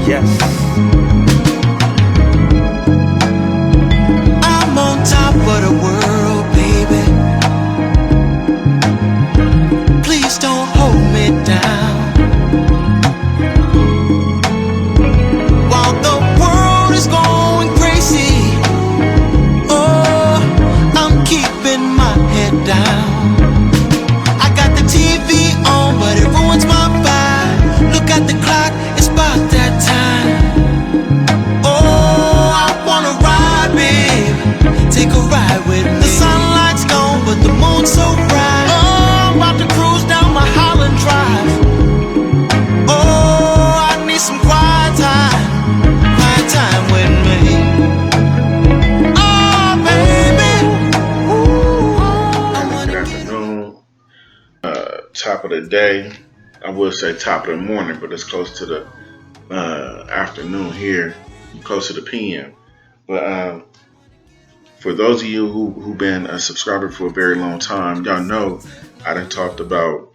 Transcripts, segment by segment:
Yes. I'm on top of the world, baby. Please don't hold me down. While the world is going crazy, oh, I'm keeping my head down. I got the TV on, but it ruins my vibe. Look at the clock, it's about that time. Oh, I wanna ride, babe. Take a ride with me. The sunlight's gone, but the moon's so bright. Oh, I'm about to cruise down my Holland Drive. Oh, I need some quiet time with me. Oh, baby. Ooh, I wanna Good afternoon, top of the day. I would say top of the morning, but it's close to the afternoon here, close to the PM. But for those of you who've been a subscriber for a very long time, y'all know I done talked about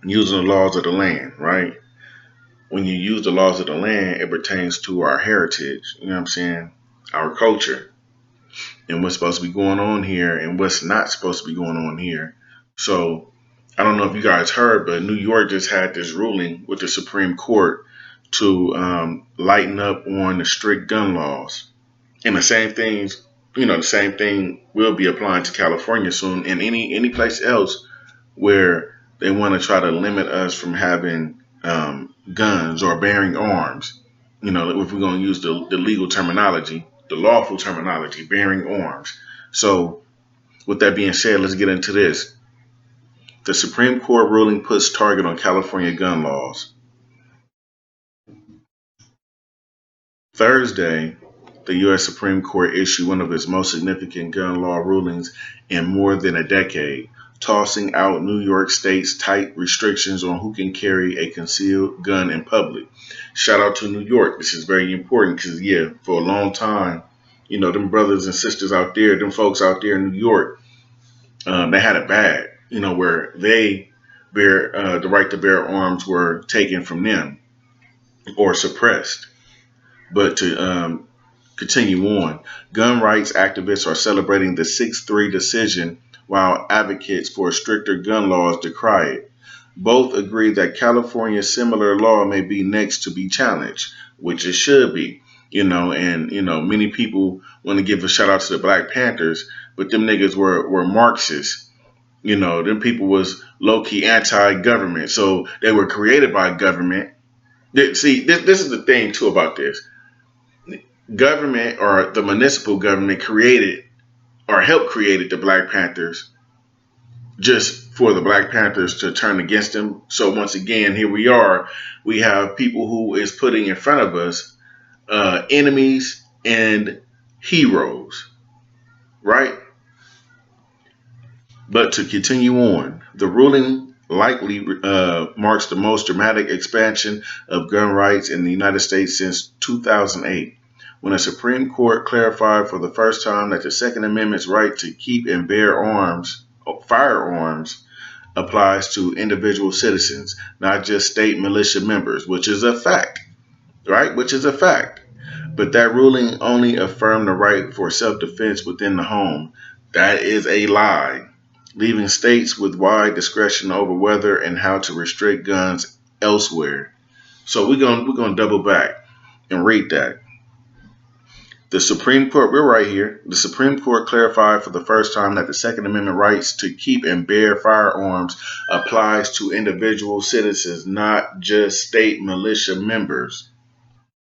using the laws of the land, right? When you use the laws of the land, it pertains to our heritage, you know what I'm saying? Our culture and what's supposed to be going on here and what's not supposed to be going on here. So I don't know if you guys heard, but New York just had this ruling with the Supreme Court to lighten up on the strict gun laws. And the same things, the same thing will be applying to California soon and any place else where they want to try to limit us from having guns or bearing arms. If we're going to use the legal terminology, the lawful terminology, bearing arms. So with that being said, let's get into this. The Supreme Court ruling puts target on California gun laws. Thursday, the U.S. Supreme Court issued one of its most significant gun law rulings in more than a decade, tossing out New York State's tight restrictions on who can carry a concealed gun in public. Shout out to New York. This is very important because, for a long time, them brothers and sisters out there, them folks out there in New York, they had it bad, where they bear the right to bear arms were taken from them or suppressed. But to continue on, gun rights activists are celebrating the 6-3 decision while advocates for stricter gun laws decry it. Both agree that California's similar law may be next to be challenged, which it should be. Many people want to give a shout out to the Black Panthers, but them niggas were Marxists. Them people was low-key anti-government. So they were created by government. See, this is the thing too about this. Government or the municipal government created or helped create the Black Panthers just for the Black Panthers to turn against them. So once again, here we are. We have people who is putting in front of us enemies and heroes, right? But to continue on, the ruling likely marks the most dramatic expansion of gun rights in the United States since 2008, when the Supreme Court clarified for the first time that the Second Amendment's right to keep and bear firearms, applies to individual citizens, not just state militia members, which is a fact, right? Which is a fact. But that ruling only affirmed the right for self-defense within the home. That is a lie, leaving states with wide discretion over whether and how to restrict guns elsewhere. So we're gonna double back and read that. The Supreme Court, we're right here. The Supreme Court clarified for the first time that the Second Amendment rights to keep and bear firearms applies to individual citizens, not just state militia members.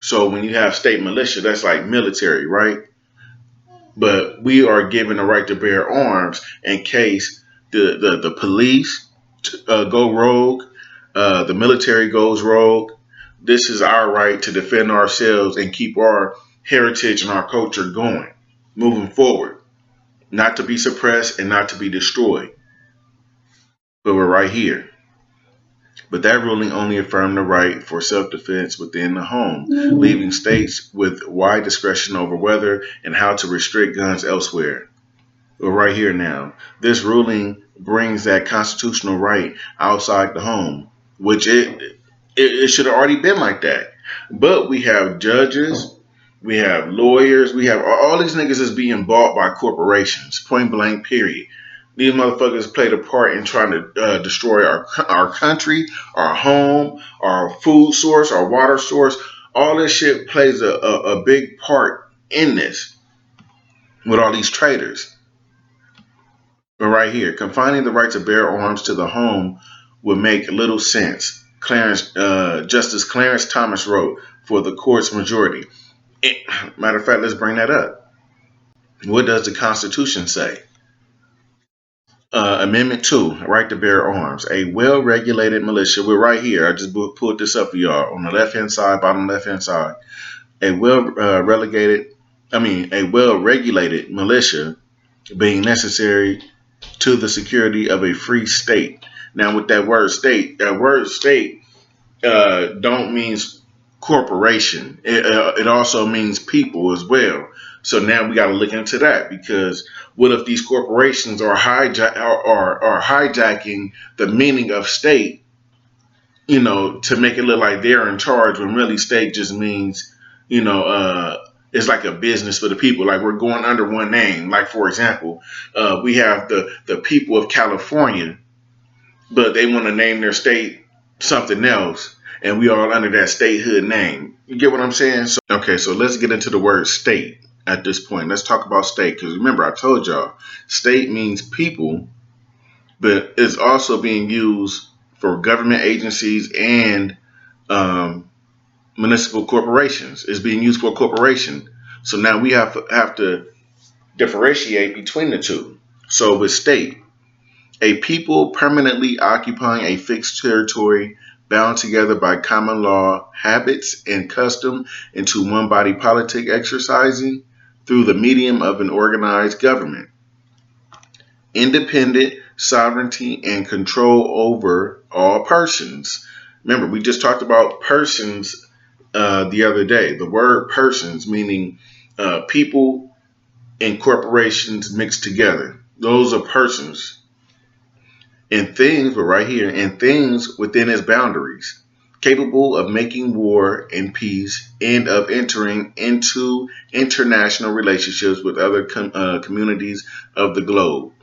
So when you have state militia, that's like military, right? But we are given the right to bear arms in case the police go rogue, the military goes rogue. This is our right to defend ourselves and keep our heritage and our culture going, moving forward, not to be suppressed and not to be destroyed. But we're right here. But that ruling only affirmed the right for self-defense within the home, leaving states with wide discretion over whether and how to restrict guns elsewhere. We're right here now. This ruling brings that constitutional right outside the home, which it should have already been like that. But we have judges, we have lawyers, we have all these niggas is being bought by corporations, point blank, period. These motherfuckers played a part in trying to destroy our country, our home, our food source, our water source. All this shit plays a big part in this with all these traitors. But right here, confining the right to bear arms to the home would make little sense. Justice Clarence Thomas wrote for the court's majority. Matter of fact, let's bring that up. What does the Constitution say? Amendment 2, right to bear arms. A well-regulated militia, we're right here. I just pulled this up for y'all on the left-hand side, bottom left-hand side. A well-regulated militia being necessary to the security of a free state. Now, with that word state don't means corporation. It also means people as well. So now we got to look into that, because what if these corporations are hijacking the meaning of state, to make it look like they're in charge, when really state just means, it's like a business for the people. Like, we're going under one name. Like, for example, we have the people of California, but they want to name their state something else, and we all under that statehood name. You get what I'm saying? So let's get into the word state at this point. Let's talk about state, because remember, I told y'all, state means people, but it's also being used for government agencies and municipal corporations. It's being used for a corporation. So now we have to differentiate between the two. So with state, a people permanently occupying a fixed territory, bound together by common law, habits, and custom into one body politic, exercising through the medium of an organized government. Independent sovereignty and control over all persons. Remember, we just talked about persons the other day. The word persons meaning people and corporations mixed together. Those are persons. And things, but right here, and things within its boundaries, capable of making war and peace, and of entering into international relationships with other communities of the globe.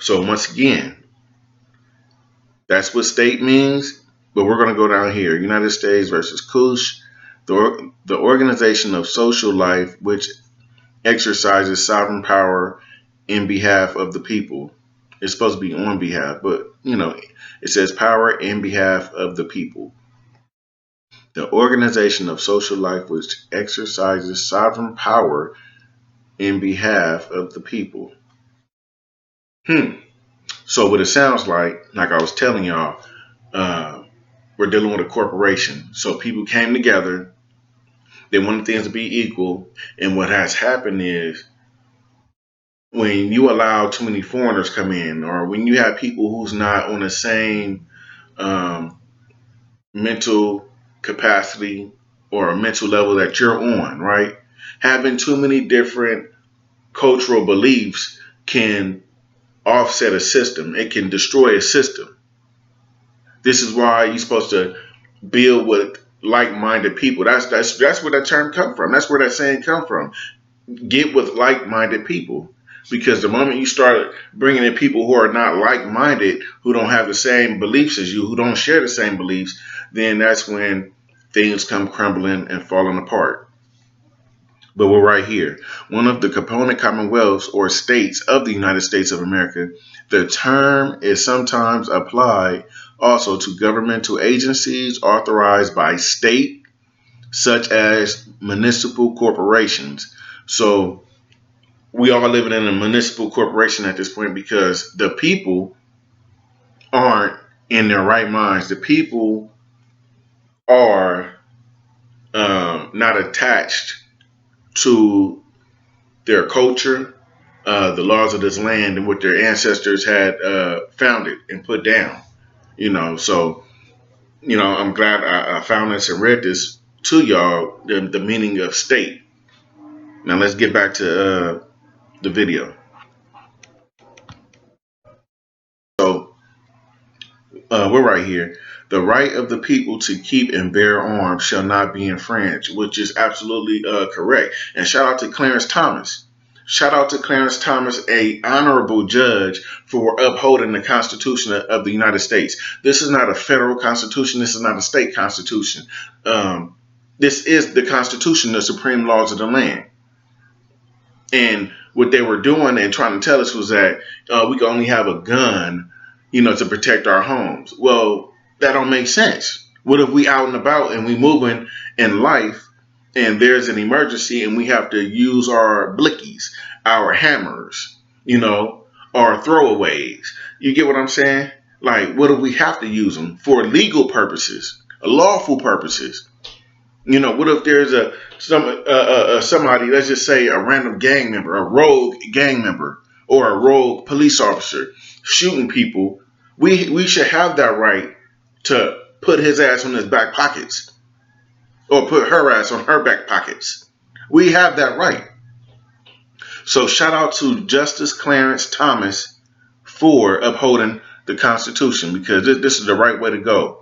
So once again, that's what state means. But we're going to go down here. United States versus Kush, the organization of social life which exercises sovereign power in behalf of the people. It's supposed to be on behalf, but it says power in behalf of the people. The organization of social life which exercises sovereign power in behalf of the people. So what it sounds like I was telling y'all, we're dealing with a corporation. So people came together. They wanted things to be equal. And what has happened is, when you allow too many foreigners come in, or when you have people who's not on the same um, mental capacity or a mental level that you're on, right? Having too many different cultural beliefs can offset a system. It can destroy a system. This is why you're supposed to build with like-minded people. That's where that term come from. That's where that saying come from. Get with like-minded people. Because the moment you start bringing in people who are not like-minded, who don't have the same beliefs as you, who don't share the same beliefs, then that's when things come crumbling and falling apart. But we're right here. One of the component commonwealths or states of the United States of America, the term is sometimes applied also to governmental agencies authorized by state, such as municipal corporations. So we are living in a municipal corporation at this point, because the people aren't in their right minds. The people are not attached to their culture, the laws of this land, and what their ancestors had founded and put down. So I'm glad I found this and read this to y'all, the meaning of state. Now let's get back to the video. So we're right here. The right of the people to keep and bear arms shall not be infringed, which is absolutely correct. And shout out to Clarence Thomas. Shout out to Clarence Thomas, a honorable judge, for upholding the Constitution of the United States. This is not a federal constitution. This is not a state constitution. This is the Constitution, the supreme laws of the land. And what they were doing and trying to tell us was that we can only have a gun, to protect our homes. Well, that don't make sense. What if we out and about and we moving in life and there's an emergency and we have to use our blickies, our hammers, our throwaways? You get what I'm saying? Like, what if we have to use them for legal purposes, lawful purposes? What if there's somebody, let's just say a random gang member, a rogue gang member, or a rogue police officer shooting people? We should have that right to put his ass on his back pockets or put her ass on her back pockets. We have that right. So shout out to Justice Clarence Thomas for upholding the Constitution, because this is the right way to go.